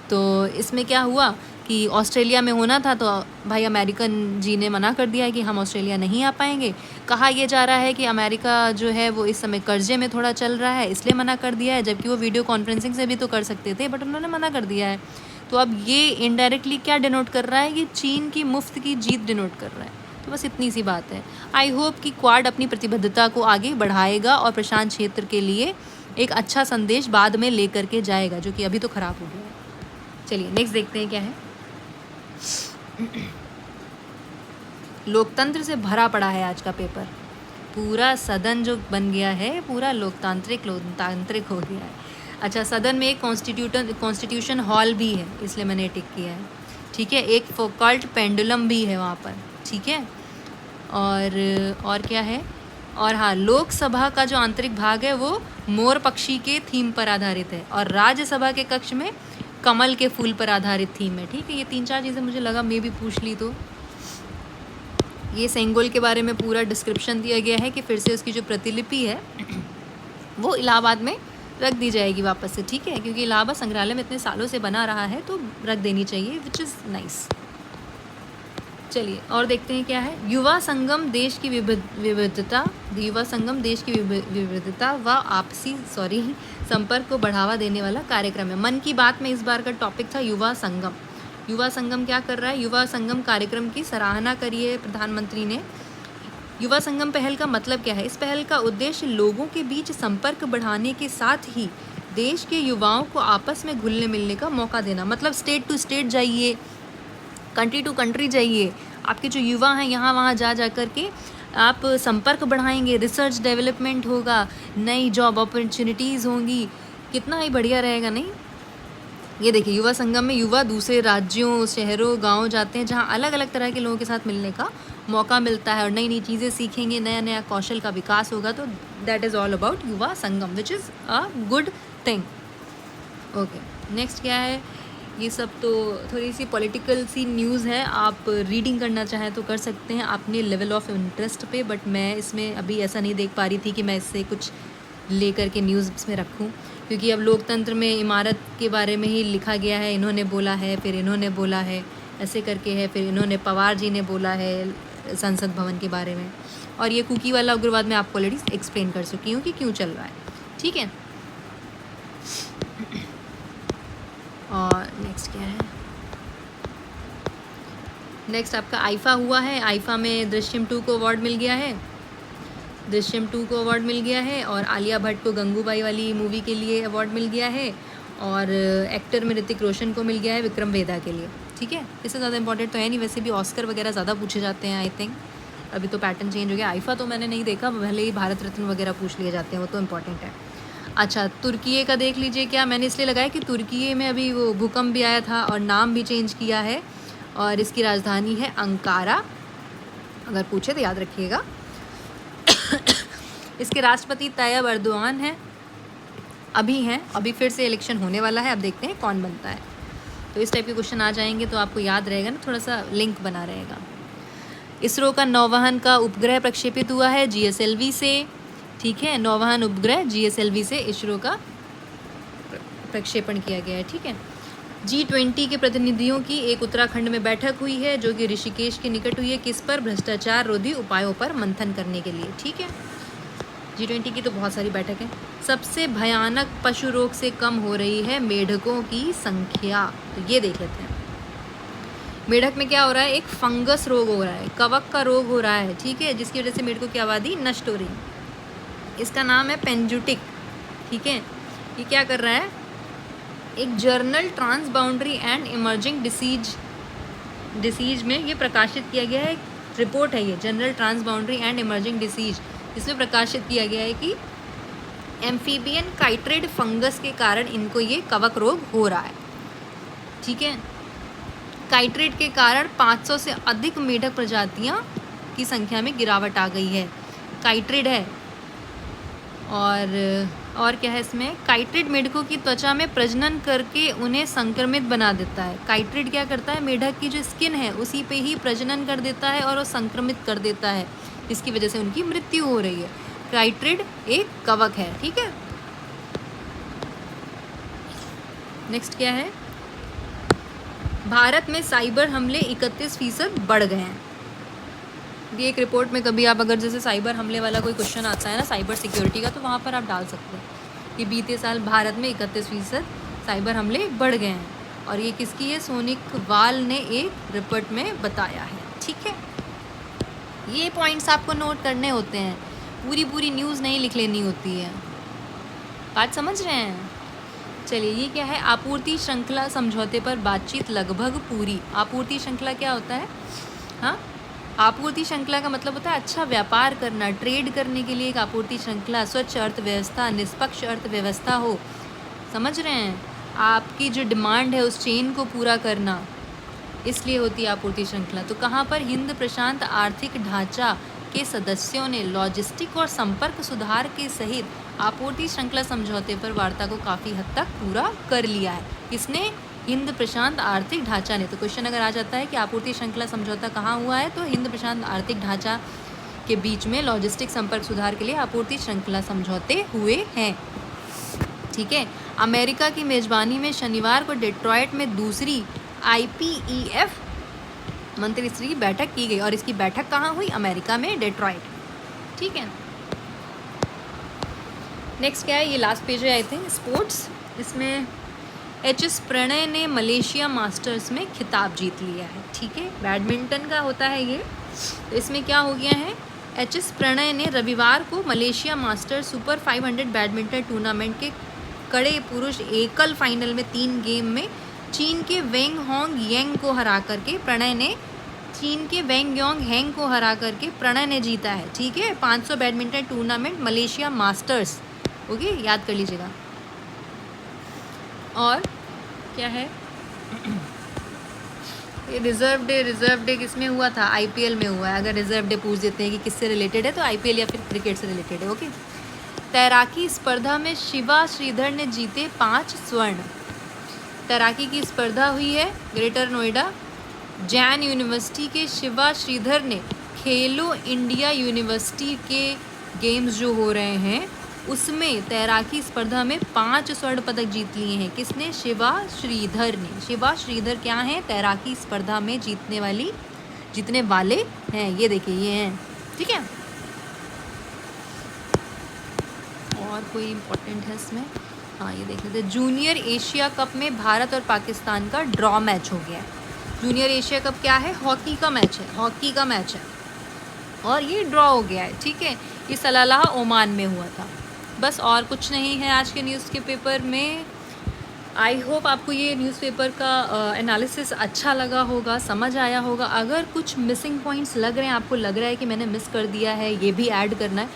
तो इसमें क्या हुआ कि ऑस्ट्रेलिया में होना था, तो भाई अमेरिकन जी ने मना कर दिया है कि हम ऑस्ट्रेलिया नहीं आ पाएंगे। कहा यह जा रहा है कि अमेरिका जो है वो इस समय कर्जे में थोड़ा चल रहा है, इसलिए मना कर दिया है, जबकि वो वीडियो कॉन्फ्रेंसिंग से भी तो कर सकते थे, बट उन्होंने मना कर दिया है। तो अब ये इनडायरेक्टली क्या डिनोट कर रहा है कि चीन की मुफ्त की जीत डिनोट कर रहा है। तो बस इतनी सी बात है। आई होप कि क्वाड अपनी प्रतिबद्धता को आगे बढ़ाएगा और प्रशांत क्षेत्र के लिए एक अच्छा संदेश बाद में लेकर के जाएगा, जो कि अभी तो ख़राब हो गया है। चलिए नेक्स्ट देखते हैं क्या है। लोकतंत्र से भरा पड़ा है आज का पेपर, पूरा सदन जो बन गया है पूरा लोकतांत्रिक हो गया है। अच्छा, सदन में एक कॉन्स्टिट्यूशन हॉल भी है, इसलिए मैंने टिक किया है, ठीक है। एक फोकल्ट पेंडुलम भी है वहाँ पर, ठीक है। और क्या है, और हाँ, लोकसभा का जो आंतरिक भाग है वो मोर पक्षी के थीम पर आधारित है और राज्यसभा के कक्ष में कमल के फूल पर आधारित थीम है, ठीक है। ये 3-4 चीज़ें मुझे लगा मे भी पूछ ली। तो ये सेंगोल के बारे में पूरा डिस्क्रिप्शन दिया गया है कि फिर से उसकी जो प्रतिलिपि है वो इलाहाबाद में रख दी जाएगी वापस से, ठीक है, क्योंकि इलाहाबाद संग्रहालय में इतने सालों से बना रहा है तो रख देनी चाहिए, विच इज़ नाइस। चलिए और देखते हैं क्या है। युवा संगम देश की विविधता, युवा संगम देश की विविधता व आपसी संपर्क को बढ़ावा देने वाला कार्यक्रम है। मन की बात में इस बार का टॉपिक था युवा संगम। युवा संगम क्या कर रहा है, युवा संगम कार्यक्रम की सराहना करी है प्रधानमंत्री ने। युवा संगम पहल का मतलब क्या है, इस पहल का उद्देश्य लोगों के बीच संपर्क बढ़ाने के साथ ही देश के युवाओं को आपस में घुलने मिलने का मौका देना। मतलब स्टेट टू स्टेट जाइए, कंट्री टू कंट्री जाइए, आपके जो युवा हैं यहाँ वहाँ जा कर के आप संपर्क बढ़ाएंगे, रिसर्च डेवलपमेंट होगा, नई जॉब अपॉर्चुनिटीज़ होंगी, कितना ही बढ़िया रहेगा नहीं। ये देखिए, युवा संगम में युवा दूसरे राज्यों, शहरों, गाँव जाते हैं, जहाँ अलग अलग तरह के लोगों के साथ मिलने का मौका मिलता है और नई नई चीज़ें सीखेंगे, नया नया कौशल का विकास होगा। तो that is all about Yuva Sangam, which is a good thing. Okay, next क्या है? ये सब तो थोड़ी सी पॉलिटिकल सी न्यूज़ है, आप रीडिंग करना चाहें तो कर सकते हैं अपने लेवल ऑफ इंटरेस्ट पे, बट मैं इसमें अभी ऐसा नहीं देख पा रही थी कि मैं इससे कुछ लेकर के न्यूज़ में रखूं, क्योंकि अब लोकतंत्र में इमारत के बारे में ही लिखा गया है, इन्होंने बोला है, फिर इन्होंने बोला है, ऐसे करके है, फिर इन्होंने पवार जी ने बोला है संसद भवन के बारे में, और ये कुकी वाला उग्रवाद मैं आपको ऑलरेडी एक्सप्लेन कर चुकी हूँ कि क्यों चल रहा है। ठीक है, और नेक्स्ट क्या है? नेक्स्ट आपका आईफा हुआ है। आईफा में दृश्यम 2 को अवार्ड मिल गया है, दृश्यम 2 को अवार्ड मिल गया है, और आलिया भट्ट को गंगूबाई वाली मूवी के लिए अवार्ड मिल गया है, और एक्टर में ऋतिक रोशन को मिल गया है विक्रम वेदा के लिए। ठीक है, इससे ज़्यादा इंपॉर्टेंट तो है नहीं, वैसे भी ऑस्कर वगैरह ज़्यादा पूछे जाते हैं आई थिंक, अभी तो पैटर्न चेंज हो गया। आईफा तो मैंने नहीं देखा, भले ही भारत रत्न वगैरह पूछ लिए जाते हैं, वो तो इम्पॉर्टेंट है। अच्छा, तुर्की का देख लीजिए, क्या मैंने इसलिए लगाया कि तुर्की में अभी वो भूकंप भी आया था और नाम भी चेंज किया है, और इसकी राजधानी है अंकारा, अगर पूछे तो याद रखिएगा। इसके राष्ट्रपति तैयब अर्दोआन हैं, अभी फिर से इलेक्शन होने वाला है, अब देखते हैं कौन बनता है। तो इस टाइप के क्वेश्चन आ जाएंगे तो आपको याद रहेगा ना, थोड़ा सा लिंक बना रहेगा। इसरो का नौवहन का उपग्रह प्रक्षेपित हुआ है GSLV से। ठीक है, नौवहन उपग्रह GSLV से इसरो का प्रक्षेपण किया गया है। ठीक है, G20 के प्रतिनिधियों की एक उत्तराखंड में बैठक हुई है, जो कि ऋषिकेश के निकट हुई है, किस पर? भ्रष्टाचार रोधी उपायों पर मंथन करने के लिए। ठीक है, G20 की तो बहुत सारी बैठक है। सबसे भयानक पशु रोग से कम हो रही है मेढकों की संख्या, तो ये देख लेते हैं। मेढक में क्या हो रहा है? एक फंगस रोग हो रहा है, कवक का रोग हो रहा है। ठीक है, जिसकी वजह से मेढकों की आबादी नष्ट हो रही है। इसका नाम है पेंजुटिक। ठीक है, ये क्या कर रहा है? एक journal transboundary and emerging disease में ये प्रकाशित किया गया है, रिपोर्ट है ये, general transboundary and emerging disease, इसमें प्रकाशित किया गया है कि एम्फीबियन काइट्रिड फंगस के कारण इनको ये कवक रोग हो रहा है। ठीक है, काइट्रिड के कारण 500 से अधिक मेढक प्रजातियां की संख्या में गिरावट आ गई है। काइट्रिड है, और क्या है इसमें? काइट्रिड मेढकों की त्वचा में प्रजनन करके उन्हें संक्रमित बना देता है। काइट्रिड क्या करता है? मेढक की जो स्किन है उसी पे ही प्रजनन कर देता है और वो संक्रमित कर देता है, इसकी वजह से उनकी मृत्यु हो रही है। काइट्रिड एक कवक है। ठीक है, नेक्स्ट क्या है? भारत में साइबर हमले 31% बढ़ गए हैं। ये एक रिपोर्ट में कभी आप अगर जैसे साइबर हमले वाला कोई क्वेश्चन आता है ना, साइबर सिक्योरिटी का, तो वहाँ पर आप डाल सकते हैं कि बीते साल भारत में 31% साइबर हमले बढ़ गए हैं, और ये किसकी है? सोनिकवाल ने एक रिपोर्ट में बताया है। ठीक है, ये पॉइंट्स आपको नोट करने होते हैं, पूरी न्यूज़ नहीं लिख लेनी होती है। बात समझ रहे हैं? चलिए, ये क्या है? आपूर्ति श्रृंखला समझौते पर बातचीत लगभग पूरी। आपूर्ति श्रृंखला क्या होता है? हाँ, आपूर्ति श्रृंखला का मतलब होता है अच्छा व्यापार करना, ट्रेड करने के लिए एक आपूर्ति श्रृंखला, स्वच्छ अर्थव्यवस्था, निष्पक्ष अर्थव्यवस्था हो। समझ रहे हैं? आपकी जो डिमांड है उस चेन को पूरा करना, इसलिए होती है आपूर्ति श्रृंखला। तो कहाँ पर? हिंद प्रशांत आर्थिक ढांचा के सदस्यों ने लॉजिस्टिक और संपर्क सुधार के सहित आपूर्ति श्रृंखला समझौते पर वार्ता को काफ़ी हद तक पूरा कर लिया है। किसने? हिंद प्रशांत आर्थिक ढांचा ने। तो क्वेश्चन अगर आ जाता है कि आपूर्ति श्रृंखला समझौता कहाँ हुआ है, तो हिंद प्रशांत आर्थिक ढांचा के बीच में लॉजिस्टिक संपर्क सुधार के लिए आपूर्ति श्रृंखला समझौते हुए हैं। ठीक है, अमेरिका की मेजबानी में शनिवार को डेट्रॉयट में दूसरी IPEF मंत्रिस्तरीय बैठक की गई, और इसकी बैठक कहाँ हुई? अमेरिका में, डेट्रॉयट। ठीक है, नेक्स्ट क्या है? ये लास्ट पेज है आई थिंक, स्पोर्ट्स। इसमें HS प्रणय ने मलेशिया मास्टर्स में खिताब जीत लिया है। ठीक है, बैडमिंटन का होता है ये। तो इसमें क्या हो गया है? HS प्रणय ने रविवार को Malaysia masters super 500 badminton tournament के कड़े पुरुष एकल फाइनल में 3 गेम में चीन के वेंग होंग येंग को हरा करके प्रणय ने जीता है। ठीक है, 500 badminton tournament Malaysia masters. Okay, याद कर लीजिएगा। और क्या है ये रिजर्व डे किसमें हुआ था? आईपीएल में हुआ है। अगर रिजर्व डे पूछ देते हैं कि किससे रिलेटेड है तो आईपीएल या फिर क्रिकेट से रिलेटेड है। ओके। तैराकी स्पर्धा में शिवा श्रीधर ने जीते 5 स्वर्ण। तैराकी की स्पर्धा हुई है ग्रेटर नोएडा। जैन यूनिवर्सिटी के शिवा श्रीधर ने खेलो इंडिया यूनिवर्सिटी के गेम्स जो हो रहे हैं उसमें तैराकी स्पर्धा में 5 स्वर्ण पदक जीत लिए हैं। किसने? शिवा श्रीधर ने। शिवा श्रीधर क्या हैं? तैराकी स्पर्धा में जीतने वाले हैं। ये देखिए ये हैं, ठीक है। और कोई इम्पोर्टेंट है इसमें? हाँ, ये देख लेते हैं। जूनियर एशिया कप में भारत और पाकिस्तान का ड्रॉ मैच हो गया है। जूनियर एशिया कप क्या है? हॉकी का मैच है। हॉकी का मैच है और ये ड्रॉ हो गया है, ठीक है। ये सलालाह ओमान में हुआ था। बस और कुछ नहीं है आज के न्यूज़ के पेपर में। आई होप आपको ये न्यूज़पेपर का एनालिसिस अच्छा लगा होगा, समझ आया होगा। अगर कुछ मिसिंग पॉइंट्स लग रहे हैं, आपको लग रहा है कि मैंने मिस कर दिया है, ये भी ऐड करना है,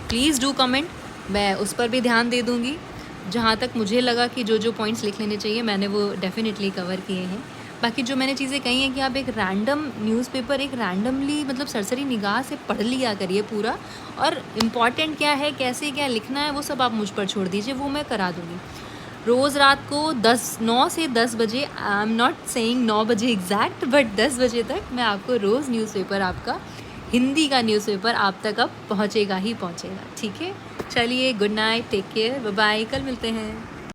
प्लीज़ डू कमेंट, मैं उस पर भी ध्यान दे दूँगी। जहाँ तक मुझे लगा कि जो पॉइंट्स लिख लेने चाहिए मैंने वो डेफिनेटली कवर किए हैं। बाकी जो मैंने चीज़ें कही हैं कि आप एक रैंडम न्यूज़पेपर एक रैंडमली मतलब सरसरी निगाह से पढ़ लिया करिए पूरा, और इम्पॉर्टेंट क्या है, कैसे क्या लिखना है, वो सब आप मुझ पर छोड़ दीजिए, वो मैं करा दूँगी। रोज़ रात को 9 से 10 बजे, आई एम नॉट सेइंग 9 बजे एग्जैक्ट, बट 10 बजे तक मैं आपको रोज़ न्यूज़पेपर, आपका हिंदी का न्यूज़पेपर आप तक अब पहुँचेगा ही पहुँचेगा, ठीक है। चलिए, good night, take care, bye bye, कल मिलते हैं।